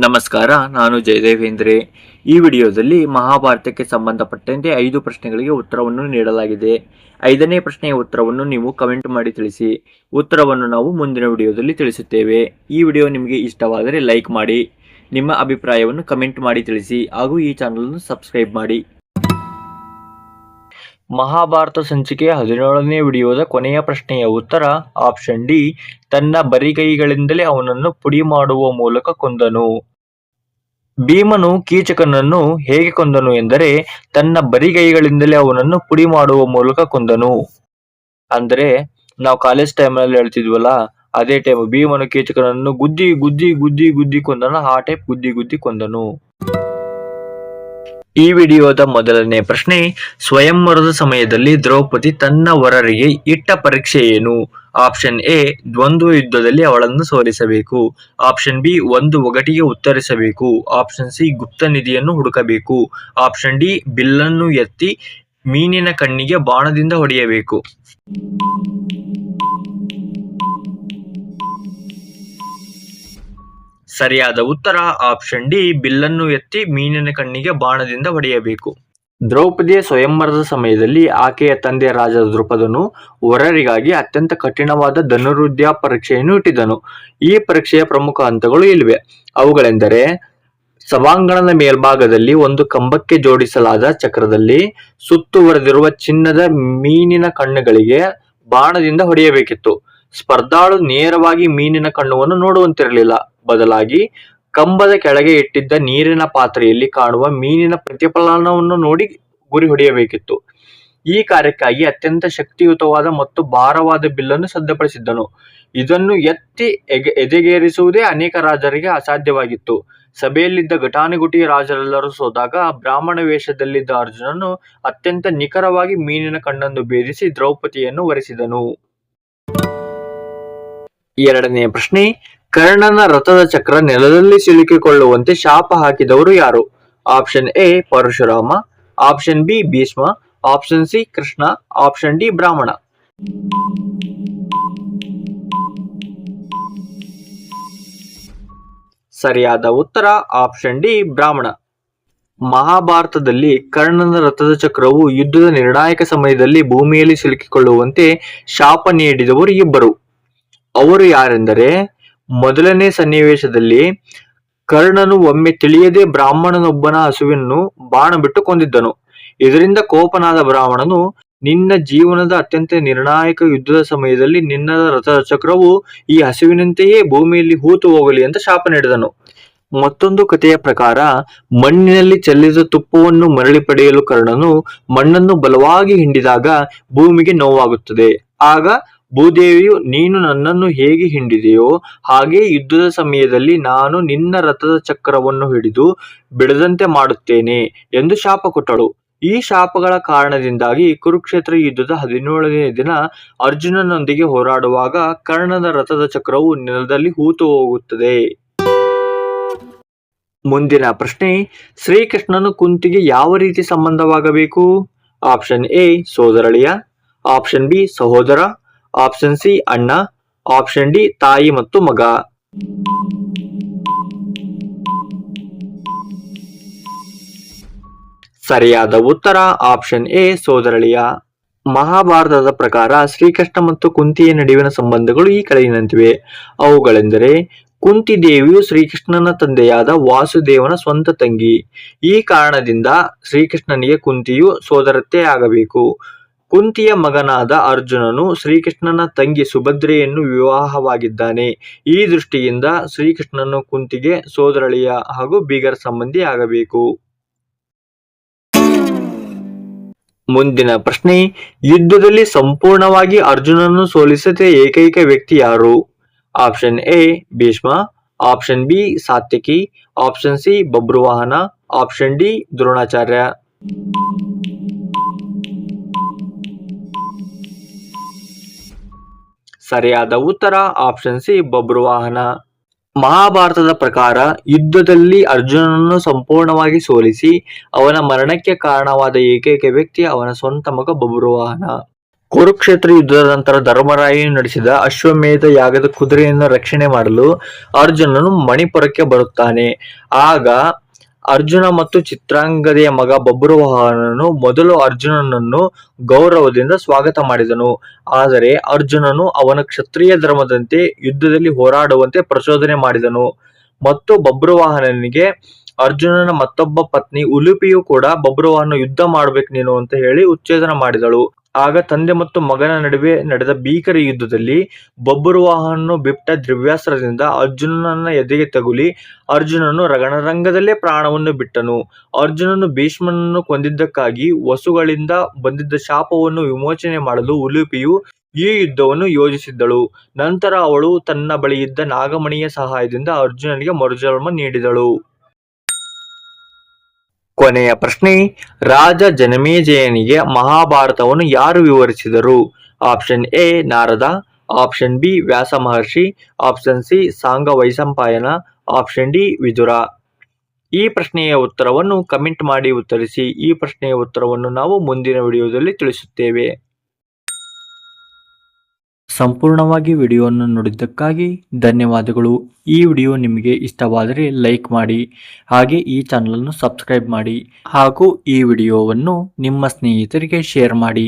ನಮಸ್ಕಾರ, ನಾನು ಜಯದೇವೇಂದ್ರೆ. ಈ ವಿಡಿಯೋದಲ್ಲಿ ಮಹಾಭಾರತಕ್ಕೆ ಸಂಬಂಧಪಟ್ಟಂತೆ 5 ಪ್ರಶ್ನೆಗಳಿಗೆ ಉತ್ತರವನ್ನು ನೀಡಲಾಗಿದೆ. 5ನೇ ಪ್ರಶ್ನೆಯ ಉತ್ತರವನ್ನು ನೀವು ಕಮೆಂಟ್ ಮಾಡಿ ತಿಳಿಸಿ. ಉತ್ತರವನ್ನು ನಾವು ಮುಂದಿನ ವಿಡಿಯೋದಲ್ಲಿ ತಿಳಿಸುತ್ತೇವೆ. ಈ ವಿಡಿಯೋ ನಿಮಗೆ ಇಷ್ಟವಾದರೆ ಲೈಕ್ ಮಾಡಿ, ನಿಮ್ಮ ಅಭಿಪ್ರಾಯವನ್ನು ಕಮೆಂಟ್ ಮಾಡಿ ತಿಳಿಸಿ ಹಾಗೂ ಈ ಚಾನಲ್ ಅನ್ನು ಸಬ್ಸ್ಕ್ರೈಬ್ ಮಾಡಿ. ಮಹಾಭಾರತ ಸಂಚಿಕೆ 17ನೇ ವಿಡಿಯೋದ ಕೊನೆಯ ಪ್ರಶ್ನೆಯ ಉತ್ತರ ಆಪ್ಷನ್ ಡಿ. ತನ್ನ ಬರಿಗೈಗಳಿಂದಲೇ ಅವನನ್ನು ಪುಡಿ ಮಾಡುವ ಮೂಲಕ ಕೊಂದನು. ಭೀಮನು ಕೀಚಕನನ್ನು ಹೇಗೆ ಕೊಂದನು ಎಂದರೆ ತನ್ನ ಬರಿಗೈಗಳಿಂದಲೇ ಅವನನ್ನು ಪುಡಿ ಮಾಡುವ ಮೂಲಕ ಕೊಂದನು. ಅಂದ್ರೆ ನಾವು ಕಾಲೇಜ್ ಟೈಮ್ನಲ್ಲಿ ಹೇಳ್ತಿದ್ವಲ್ಲ, ಅದೇ ಟೈಮ್ ಭೀಮನು ಕೀಚಕನನ್ನು ಗುದ್ದಿ ಗುದ್ದಿ ಗುದ್ದಿ ಗುದ್ದಿ ಕೊಂದನು. ಆ ಟೈಪ್ ಗುದ್ದಿ ಗುದ್ದಿ ಕೊಂದನು. ಈ ವಿಡಿಯೋದ ಮೊದಲನೇ ಪ್ರಶ್ನೆ, ಸ್ವಯಂವರದ ಸಮಯದಲ್ಲಿ ದ್ರೌಪದಿ ತನ್ನ ವರರಿಗೆ ಇಟ್ಟ ಪರೀಕ್ಷೆ ಏನು? ಆಪ್ಷನ್ ಎ, ದ್ವಂದ್ವ ಯುದ್ಧದಲ್ಲಿ ಅವಳನ್ನು ಸೋಲಿಸಬೇಕು. ಆಪ್ಷನ್ ಬಿ, ಒಂದು ಒಗಟಿಗೆ ಉತ್ತರಿಸಬೇಕು. ಆಪ್ಷನ್ ಸಿ, ಗುಪ್ತ ನಿಧಿಯನ್ನು ಹುಡುಕಬೇಕು. ಆಪ್ಷನ್ ಡಿ, ಬಿಲ್ಲನ್ನು ಎತ್ತಿ ಮೀನಿನ ಕಣ್ಣಿಗೆ ಬಾಣದಿಂದ ಹೊಡೆಯಬೇಕು. ಸರಿಯಾದ ಉತ್ತರ ಆಪ್ಷನ್ ಡಿ, ಬಿಲ್ಲನ್ನು ಎತ್ತಿ ಮೀನಿನ ಕಣ್ಣಿಗೆ ಬಾಣದಿಂದ ಹೊಡೆಯಬೇಕು. ದ್ರೌಪದಿಯ ಸ್ವಯಂವರದ ಸಮಯದಲ್ಲಿ ಆಕೆಯ ತಂದೆ ರಾಜ ದೃಪದನು ವರರಿಗಾಗಿ ಅತ್ಯಂತ ಕಠಿಣವಾದ ಧನುರ್ವಿದ್ಯಾ ಪರೀಕ್ಷೆಯನ್ನು ಇಟ್ಟಿದ್ದನು. ಈ ಪರೀಕ್ಷೆಯ ಪ್ರಮುಖ ಹಂತಗಳು ಇಲ್ಲಿವೆ. ಅವುಗಳೆಂದರೆ, ಸಭಾಂಗಣದ ಮೇಲ್ಭಾಗದಲ್ಲಿ ಒಂದು ಕಂಬಕ್ಕೆ ಜೋಡಿಸಲಾದ ಚಕ್ರದಲ್ಲಿ ಸುತ್ತುವರೆದಿರುವ ಚಿನ್ನದ ಮೀನಿನ ಕಣ್ಣುಗಳಿಗೆ ಬಾಣದಿಂದ ಹೊಡೆಯಬೇಕಿತ್ತು. ಸ್ಪರ್ಧಾಳು ನೇರವಾಗಿ ಮೀನಿನ ಕಣ್ಣುವನ್ನು ನೋಡುವಂತಿರಲಿಲ್ಲ. ಬದಲಾಗಿ ಕಂಬದ ಕೆಳಗೆ ಇಟ್ಟಿದ್ದ ನೀರಿನ ಪಾತ್ರೆಯಲ್ಲಿ ಕಾಣುವ ಮೀನಿನ ಪ್ರತಿಫಲನವನ್ನು ನೋಡಿ ಗುರಿ ಹೊಡೆಯಬೇಕಿತ್ತು. ಈ ಕಾರ್ಯಕ್ಕಾಗಿ ಅತ್ಯಂತ ಶಕ್ತಿಯುತವಾದ ಮತ್ತು ಭಾರವಾದ ಬಿಲ್ಲನ್ನು ಸಿದ್ಧಪಡಿಸಿದ್ದನು. ಇದನ್ನು ಎತ್ತಿ ಎದೆಗೇರಿಸುವುದೇ ಅನೇಕ ರಾಜರಿಗೆ ಅಸಾಧ್ಯವಾಗಿತ್ತು. ಸಭೆಯಲ್ಲಿದ್ದ ಘಟಾನುಘಟಿ ರಾಜರೆಲ್ಲರೂ ಸೋತಾಗ ಬ್ರಾಹ್ಮಣ ವೇಷದಲ್ಲಿದ್ದ ಅರ್ಜುನನು ಅತ್ಯಂತ ನಿಖರವಾಗಿ ಮೀನಿನ ಕಣ್ಣನ್ನು ಭೇದಿಸಿ ದ್ರೌಪದಿಯನ್ನು ವರಿಸಿದನು. ಎರಡನೆಯ ಪ್ರಶ್ನೆ, ಕರ್ಣನ ರಥದ ಚಕ್ರ ನೆಲದಲ್ಲಿ ಸಿಲುಕಿಕೊಳ್ಳುವಂತೆ ಶಾಪ ಹಾಕಿದವರು ಯಾರು? Option A, Parashurama. Option B, Bhishma. Option C, Krishna. Option D, ಬ್ರಾಹ್ಮಣ. ಸರಿಯಾದ ಉತ್ತರ ಆಪ್ಷನ್ ಡಿ, ಬ್ರಾಹ್ಮಣ. ಮಹಾಭಾರತದಲ್ಲಿ ಕರ್ಣನ ರಥದ ಚಕ್ರವು ಯುದ್ಧದ ನಿರ್ಣಾಯಕ ಸಮಯದಲ್ಲಿ ಭೂಮಿಯಲ್ಲಿ ಸಿಲುಕಿಕೊಳ್ಳುವಂತೆ ಶಾಪ ನೀಡಿದವರು ಇಬ್ಬರು. ಅವರು ಯಾರೆಂದರೆ, ಮೊದಲನೇ ಸನ್ನಿವೇಶದಲ್ಲಿ ಕರ್ಣನು ಒಮ್ಮೆ ತಿಳಿಯದೆ ಬ್ರಾಹ್ಮಣನೊಬ್ಬನ ಹಸುವನ್ನು ಬಾಣ ಬಿಟ್ಟು ಕೊಂದಿದ್ದನು. ಇದರಿಂದ ಕೋಪನಾದ ಬ್ರಾಹ್ಮಣನು, ನಿನ್ನ ಜೀವನದ ಅತ್ಯಂತ ನಿರ್ಣಾಯಕ ಯುದ್ಧದ ಸಮಯದಲ್ಲಿ ನಿನ್ನ ರಥದ ಚಕ್ರವು ಈ ಹಸುವಿನಂತೆಯೇ ಭೂಮಿಯಲ್ಲಿ ಹೂತು ಹೋಗಲಿ ಅಂತ ಶಾಪ ನೀಡಿದನು. ಮತ್ತೊಂದು ಕಥೆಯ ಪ್ರಕಾರ, ಮಣ್ಣಿನಲ್ಲಿ ಚೆಲ್ಲಿದ ತುಪ್ಪವನ್ನು ಮರಳಿ ಪಡೆಯಲು ಕರ್ಣನು ಮಣ್ಣನ್ನು ಬಲವಾಗಿ ಹಿಂಡಿದಾಗ ಭೂಮಿಗೆ ನೋವಾಗುತ್ತದೆ. ಆಗ ಭೂದೇವಿಯು, ನೀನು ನನ್ನನ್ನು ಹೇಗೆ ಹಿಂಡಿದೆಯೋ ಹಾಗೆ ಯುದ್ಧದ ಸಮಯದಲ್ಲಿ ನಾನು ನಿನ್ನ ರಥದ ಚಕ್ರವನ್ನು ಹಿಡಿದು ಬಿಡದಂತೆ ಮಾಡುತ್ತೇನೆ ಎಂದು ಶಾಪ ಕೊಟ್ಟಳು. ಈ ಶಾಪಗಳ ಕಾರಣದಿಂದಾಗಿ ಕುರುಕ್ಷೇತ್ರ ಯುದ್ಧದ 17ನೇ ದಿನ ಅರ್ಜುನನೊಂದಿಗೆ ಹೋರಾಡುವಾಗ ಕರ್ಣನ ರಥದ ಚಕ್ರವು ನೆಲದಲ್ಲಿ ಹೂತು ಹೋಗುತ್ತದೆ. ಮುಂದಿನ ಪ್ರಶ್ನೆ, ಶ್ರೀಕೃಷ್ಣನು ಕುಂತಿಗೆ ಯಾವ ರೀತಿ ಸಂಬಂಧವಾಗಬೇಕು? ಆಪ್ಷನ್ ಎ, ಸೋದರಳಿಯ. ಆಪ್ಷನ್ ಬಿ, ಸಹೋದರ. ಆಪ್ಷನ್ ಸಿ, ಅಣ್ಣ. ಆಪ್ಷನ್ ಡಿ, ತಾಯಿ ಮತ್ತು ಮಗ. ಸರಿಯಾದ ಉತ್ತರ ಆಪ್ಷನ್ ಎ, ಸೋದರಳಿಯ. ಮಹಾಭಾರತದ ಪ್ರಕಾರ ಶ್ರೀಕೃಷ್ಣ ಮತ್ತು ಕುಂತಿಯ ನಡುವಿನ ಸಂಬಂಧಗಳು ಈ ಕೆಳಗಿನಂತಿವೆ. ಅವುಗಳೆಂದರೆ, ಕುಂತಿ ದೇವಿಯು ಶ್ರೀಕೃಷ್ಣನ ತಂದೆಯಾದ ವಾಸುದೇವನ ಸ್ವಂತ ತಂಗಿ. ಈ ಕಾರಣದಿಂದ ಶ್ರೀಕೃಷ್ಣನಿಗೆ ಕುಂತಿಯು ಸೋದರತ್ತೆ ಆಗಬೇಕು. ಕುಂತಿಯ ಮಗನಾದ ಅರ್ಜುನನು ಶ್ರೀಕೃಷ್ಣನ ತಂಗಿ ಸುಭದ್ರೆಯನ್ನು ವಿವಾಹವಾಗಿದ್ದಾನೆ. ಈ ದೃಷ್ಟಿಯಿಂದ ಶ್ರೀಕೃಷ್ಣನು ಕುಂತಿಗೆ ಸೋದರಳಿಯ ಹಾಗೂ ಬೀಗರ ಸಂಬಂಧಿ ಆಗಬೇಕು. ಮುಂದಿನ ಪ್ರಶ್ನೆ, ಯುದ್ಧದಲ್ಲಿ ಸಂಪೂರ್ಣವಾಗಿ ಅರ್ಜುನನ್ನು ಸೋಲಿಸಿದ ಏಕೈಕ ವ್ಯಕ್ತಿ ಯಾರು? Option A, Bhishma. Option B, Satyaki. Option C, Babruvahana. Option D, Dronacharya. ಸರಿಯಾದ ಉತ್ತರ ಆಪ್ಷನ್ ಸಿ, ಬಬ್ರುವಾಹನ. ಮಹಾಭಾರತದ ಪ್ರಕಾರ ಯುದ್ಧದಲ್ಲಿ ಅರ್ಜುನನನ್ನು ಸಂಪೂರ್ಣವಾಗಿ ಸೋಲಿಸಿ ಅವನ ಮರಣಕ್ಕೆ ಕಾರಣವಾದ ಏಕೈಕ ವ್ಯಕ್ತಿ ಅವನ ಸ್ವಂತ ಮಗ ಬಬ್ರುವಾಹನ. ಕುರುಕ್ಷೇತ್ರ ಯುದ್ಧದ ನಂತರ ಧರ್ಮರಾಯನು ನಡೆಸಿದ ಅಶ್ವಮೇಧ ಯಾಗದ ಕುದುರೆಯನ್ನು ರಕ್ಷಣೆ ಮಾಡಲು ಅರ್ಜುನನು ಮಣಿಪುರಕ್ಕೆ ಬರುತ್ತಾನೆ. ಆಗ ಅರ್ಜುನ ಮತ್ತು ಚಿತ್ರಾಂಗದೆಯ ಮಗ ಬಬ್ರುವಾಹನನು ಮೊದಲು ಅರ್ಜುನನನ್ನು ಗೌರವದಿಂದ ಸ್ವಾಗತ ಮಾಡಿದನು. ಆದರೆ ಅರ್ಜುನನು ಅವನ ಕ್ಷತ್ರಿಯ ಧರ್ಮದಂತೆ ಯುದ್ಧದಲ್ಲಿ ಹೋರಾಡುವಂತೆ ಪ್ರಚೋದನೆ ಮಾಡಿದನು ಮತ್ತು ಬಬ್ರುವಾಹನನಿಗೆ ಅರ್ಜುನನ ಮತ್ತೊಬ್ಬ ಪತ್ನಿ ಉಲುಪಿಯು ಕೂಡ ಬಬ್ರುವಾಹನ ಯುದ್ಧ ಮಾಡ್ಬೇಕು ನೀನು ಅಂತ ಹೇಳಿ ಉತ್ತೇಜನ ಮಾಡಿದಳು. ಆಗ ತಂದೆ ಮತ್ತು ಮಗನ ನಡುವೆ ನಡೆದ ಭೀಕರ ಯುದ್ಧದಲ್ಲಿ ಬಬ್ರುವಾಹನನು ಬಿಟ್ಟ ದಿವ್ಯಾಸ್ತ್ರದಿಂದ ಅರ್ಜುನನ ಎದೆಗೆ ತಗುಲಿ ಅರ್ಜುನನು ರಣರಂಗದಲ್ಲೇ ಪ್ರಾಣವನ್ನು ಬಿಟ್ಟನು. ಅರ್ಜುನನು ಭೀಷ್ಮನನ್ನು ಕೊಂದಿದ್ದಕ್ಕಾಗಿ ವಸುಗಳಿಂದ ಬಂದಿದ್ದ ಶಾಪವನ್ನು ವಿಮೋಚನೆ ಮಾಡಲು ಉಲುಪಿಯು ಈ ಯುದ್ಧವನ್ನು ಯೋಜಿಸಿದ್ದಳು. ನಂತರ ಅವಳು ತನ್ನ ಬಳಿಯಿದ್ದ ನಾಗಮಣಿಯ ಸಹಾಯದಿಂದ ಅರ್ಜುನನಿಗೆ ಮರುಜನ್ಮ ನೀಡಿದಳು. ಕೊನೆಯ ಪ್ರಶ್ನೆ, ರಾಜ ಜನಮೇಜಯನಿಗೆ ಮಹಾಭಾರತವನ್ನು ಯಾರು ವಿವರಿಸಿದರು? Option A Narada, option B Vyasa Maharshi, option C ಸಾಂಗ ವೈಶಂಪಾಯನ, ಆಪ್ಷನ್ ಡಿ ವಿದುರ. ಈ ಪ್ರಶ್ನೆಯ ಉತ್ತರವನ್ನು ಕಮೆಂಟ್ ಮಾಡಿ ಉತ್ತರಿಸಿ. ಈ ಪ್ರಶ್ನೆಯ ಉತ್ತರವನ್ನು ನಾವು ಮುಂದಿನ ವಿಡಿಯೋದಲ್ಲಿ ತಿಳಿಸುತ್ತೇವೆ. ಸಂಪೂರ್ಣವಾಗಿ ವಿಡಿಯೋವನ್ನು ನೋಡಿದ್ದಕ್ಕಾಗಿ ಧನ್ಯವಾದಗಳು. ಈ ವಿಡಿಯೋ ನಿಮಗೆ ಇಷ್ಟವಾದರೆ ಲೈಕ್ ಮಾಡಿ, ಹಾಗೆ ಈ ಚಾನಲನ್ನು ಸಬ್ಸ್ಕ್ರೈಬ್ ಮಾಡಿ ಹಾಗೂ ಈ ವಿಡಿಯೋವನ್ನು ನಿಮ್ಮ ಸ್ನೇಹಿತರಿಗೆ ಶೇರ್ ಮಾಡಿ.